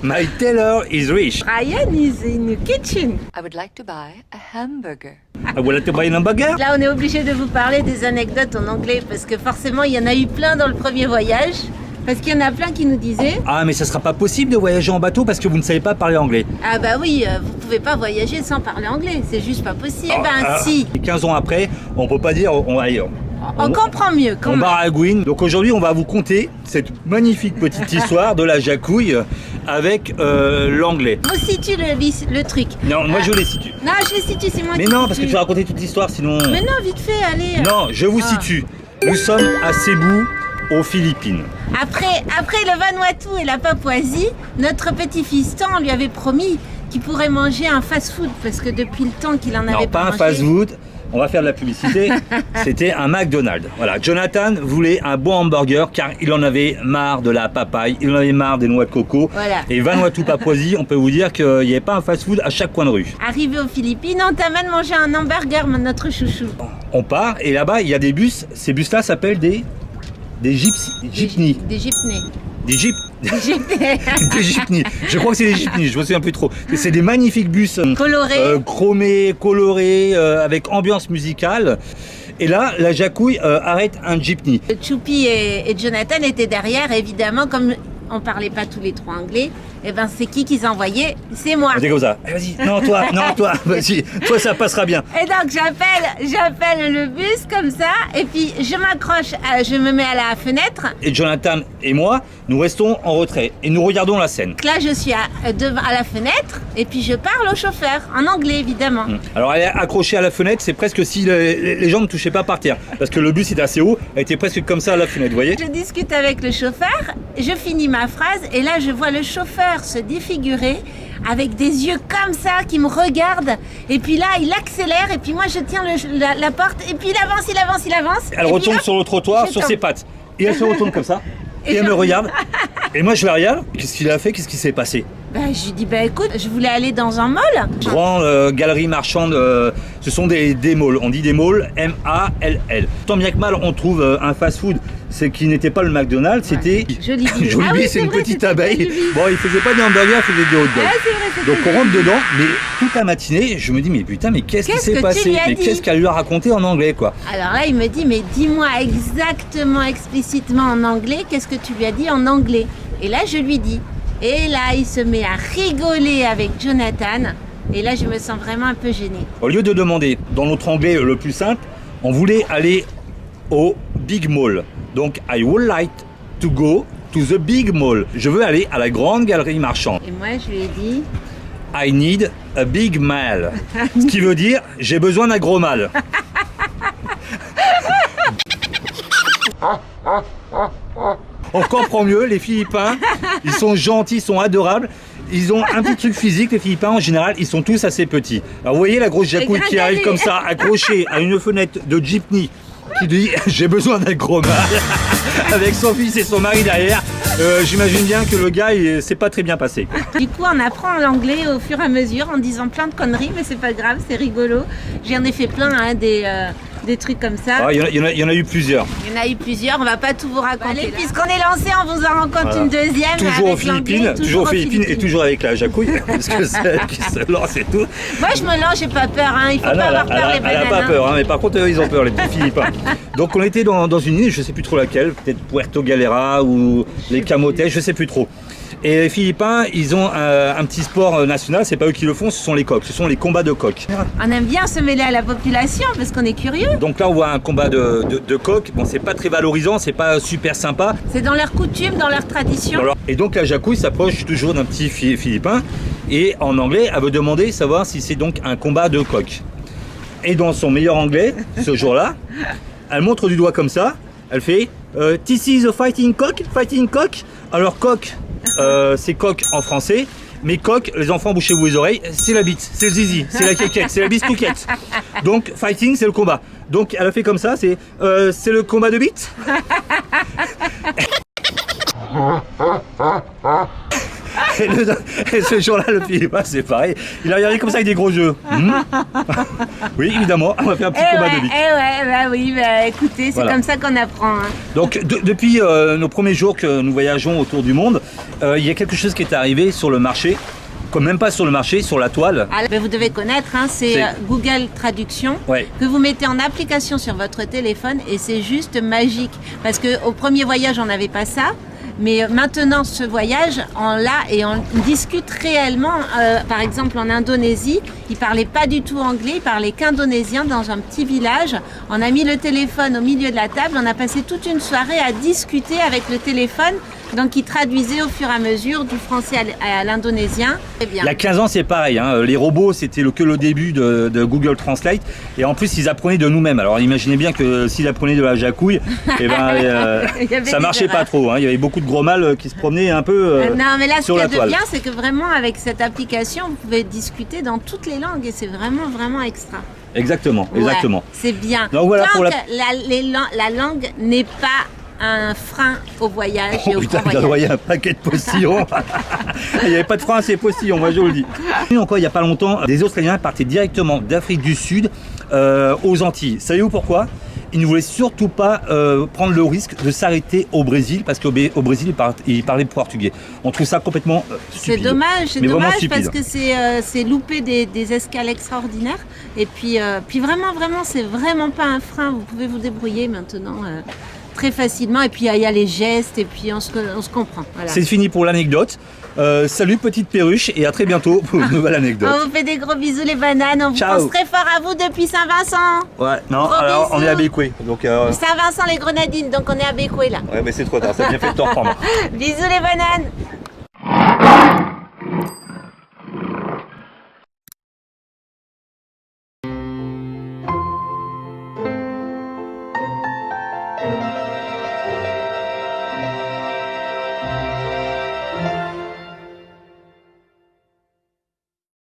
My tailor is rich. Ryan is in the kitchen. I would like to buy a hamburger. I would like to buy a hamburger. Là, on est obligé de vous parler des anecdotes en anglais parce que forcément, il y en a eu plein dans le premier voyage. Parce qu'il y en a plein qui nous disaient Ah, mais ça sera pas possible de voyager en bateau parce que vous ne savez pas parler anglais. ah bah oui, vous pouvez pas voyager sans parler anglais, c'est juste pas possible. Eh ben si, 15 ans après, on peut pas dire on comprend mieux quand on même. baragouine. Donc aujourd'hui, on va vous conter cette magnifique petite histoire de la jacouille avec l'anglais. Vous situe le truc. Non, moi je les situe. Non, je les situe, c'est moi Mais qui non, situe. parce que tu vas raconter toute l'histoire sinon. Mais non, vite fait, allez. Non, je vous situe. Nous sommes à Cebu, aux Philippines. Après le Vanuatu et la Papouasie, notre petit fiston, on lui avait promis qu'il pourrait manger un fast-food parce que depuis le temps qu'il en avait Non, pas un mangé. fast-food. On va faire de la publicité. C'était un McDonald's. Voilà, Jonathan voulait un bon hamburger car il en avait marre de la papaye, il en avait marre des noix de coco. Voilà. Et Vanuatu Papouasie, on peut vous dire qu'il n'y avait pas un fast-food à chaque coin de rue. Arrivé aux Philippines, on t'amène manger un hamburger, notre chouchou. On part et là-bas, il y a des bus. Ces bus-là s'appellent des jeepneys. Des jeepneys. Des jeeps. Des jeepneys. Des jeepneys. Je crois que c'est des jeepneys, je me souviens plus trop. C'est des magnifiques bus Colorés. chromés, colorés, avec ambiance musicale. Et là, la jacouille arrête un jeepney. Choupi et Jonathan étaient derrière, évidemment, comme on parlait pas tous les trois anglais, et ben c'est qui qu'ils envoyaient? C'est moi. On dit comme ça. Eh, vas-y, non toi, vas-y, toi ça passera bien. Et donc j'appelle le bus comme ça, et puis je m'accroche, je me mets à la fenêtre. Et Jonathan et moi, nous restons en retrait et nous regardons la scène. Donc là je suis à la fenêtre, et puis je parle au chauffeur, en anglais évidemment. Alors elle est accrochée à la fenêtre, c'est presque si les gens ne touchaient pas par terre. Parce que le bus était assez haut, elle était presque comme ça à la fenêtre, vous voyez. Je discute avec le chauffeur, je finis ma phrase, et là je vois le chauffeur se défigurer avec des yeux comme ça qui me regardent, et puis là il accélère, et puis moi je tiens la porte, et puis il avance. Elle et retombe puis, sur le trottoir, je sur tombe. ses pattes. Et elle se retourne comme ça. Et Et elle je- me regarde. Et moi je la regarde. Qu'est-ce qu'il a fait? Qu'est-ce qui s'est passé? Je lui dis écoute, je voulais aller dans un mall. Grande galerie marchande, ce sont des malls. On dit des malls, M-A-L-L. Tant bien que mal, on trouve un fast-food. C'est qui n'était pas le McDonald's, c'était Jollibee. Jollibee, Ah oui, c'est une vrai, petite c'était abeille. Jollibee. Bon, il faisait pas des hamburgers, il faisait des hot dogs. Ah, c'est vrai, c'était Donc on rentre Jollibee. dedans, mais toute la matinée, je me dis mais putain, mais qu'est-ce qui Qu'est-ce s'est que tu passé? lui as Mais dit qu'est-ce qu'elle lui a raconté en anglais quoi? Alors là, il me dit, mais dis-moi exactement, explicitement en anglais, qu'est-ce que tu lui as dit en anglais? Et là, je lui dis. Et là, il se met à rigoler avec Jonathan. Et là, je me sens vraiment un peu gênée. Au lieu de demander dans notre anglais le plus simple, on voulait aller au Big Mall. Donc I would like to go to the Big Mall. Je veux aller à la grande galerie marchande. Et moi, je lui ai dit, I need a big mal. Ce qui veut dire j'ai besoin d'un gros mal. On comprend mieux, les Philippins, ils sont gentils, ils sont adorables. Ils ont un petit truc physique, les Philippins en général, ils sont tous assez petits. Alors vous voyez la grosse jacouille qui arrive comme ça, accrochée à une fenêtre de jeepney, qui dit j'ai besoin d'un gros mal, avec son fils et son mari derrière. J'imagine bien que le gars, c'est pas très bien passé. du coup, on apprend l'anglais au fur et à mesure en disant plein de conneries, mais c'est pas grave, c'est rigolo. J'en ai fait plein, hein, des trucs comme ça. Ah, il y en a eu plusieurs. Il y en a eu plusieurs, on va pas tout vous raconter. Puisqu'on est lancé, on vous en raconte Voilà. une deuxième. Toujours aux avec l'anglais, Philippines, toujours aux aux Philippines et toujours avec la jacouille, parce que c'est elle qui se lance et tout. Moi, je me lance, j'ai pas peur, hein. Il faut Ah non, pas avoir peur, les elle a bananes. pas hein. peur, hein, mais par contre ils ont peur les petits Philippins. Donc on était dans une île, je sais plus trop laquelle, peut-être Puerto Galera ou les Camotes, je sais plus trop. Et les Philippins, ils ont un petit sport national, c'est pas eux qui le font, ce sont les coqs, ce sont les combats de coqs. On aime bien se mêler à la population parce qu'on est curieux. Donc là on voit un combat de coqs, bon c'est pas très valorisant, c'est pas super sympa. C'est dans leur coutume, dans leur tradition. Alors, et donc la jacouille s'approche toujours d'un petit Philippin et en anglais elle veut demander savoir si c'est donc un combat de coqs. Et dans son meilleur anglais, ce jour-là, elle montre du doigt comme ça, elle fait This is a fighting cock, fighting cock. Alors coq, c'est coq en français, mais coq, les enfants bouchez-vous les oreilles, c'est la bite, c'est le zizi, c'est la quéquette, c'est la biscouquette. Donc fighting c'est le combat. Donc elle a fait comme ça, c'est le combat de bite. Et ce jour-là, le Philippin, c'est pareil. Il a regardé comme ça avec des gros yeux. Oui, évidemment, on va faire un petit combat de vite. Bah oui, écoutez, c'est Voilà. comme ça qu'on apprend. Hein. Donc depuis nos premiers jours que nous voyageons autour du monde, il y a quelque chose qui est arrivé sur le marché, comme même pas sur le marché, sur la toile. Alors, vous devez connaître, hein, c'est C'est- Google Traduction Ouais. que vous mettez en application sur votre téléphone et c'est juste magique. Parce qu'au premier voyage, on n'avait pas ça. Mais maintenant, ce voyage, on l'a et on discute réellement. Par exemple, en Indonésie, ils parlaient pas du tout anglais, ils parlaient qu'indonésien dans un petit village. On a mis le téléphone au milieu de la table, on a passé toute une soirée à discuter avec le téléphone. Donc, ils traduisaient au fur et à mesure du français à l'indonésien. Très bien. Il y a 15 ans, c'est pareil. Hein. Les robots, c'était que le début de Google Translate. Et en plus, ils apprenaient de nous-mêmes. Alors, imaginez bien que s'ils apprenaient de la jacouille, eh ben, Il y avait ça des marchait pas erreurs. trop. Hein. Il y avait beaucoup de gros mâles qui se promenaient un peu Non, mais là, ce sur qu'il y la a de toile. bien, c'est que vraiment, avec cette application, vous pouvez discuter dans toutes les langues et c'est vraiment, vraiment extra. Exactement, exactement. Ouais, c'est bien. Donc voilà Tant pour la- que la langue n'est pas un frein au voyage et Oh au putain, grand il a voyage. envoyé un paquet de postillons. Il n'y avait pas de frein à ces postillons, moi je vous le dis. Et encore il n'y a pas longtemps, des Australiens partaient directement d'Afrique du Sud aux Antilles. Savez-vous pourquoi? Ils ne voulaient surtout pas prendre le risque de s'arrêter au Brésil parce qu'au Brésil ils parlaient portugais. On trouve ça complètement C'est stupide. dommage, c'est Mais vraiment dommage stupide. parce que c'est louper des escales extraordinaires. Et puis vraiment, c'est vraiment pas un frein. Vous pouvez vous débrouiller maintenant très facilement. Et puis il y a les gestes et puis on se comprend. Voilà. C'est fini pour l'anecdote. Salut petite perruche et à très bientôt pour une nouvelle anecdote. On vous fait des gros bisous les bananes. On vous Ciao. pense très fort à vous depuis Saint-Vincent. Ouais, non, Gros alors on bisous. est à Bécoué. Donc Saint-Vincent les Grenadines, donc on est à Bécoué là. ouais, mais c'est trop tard, ça a bien fait de te reprendre. Bisous les bananes.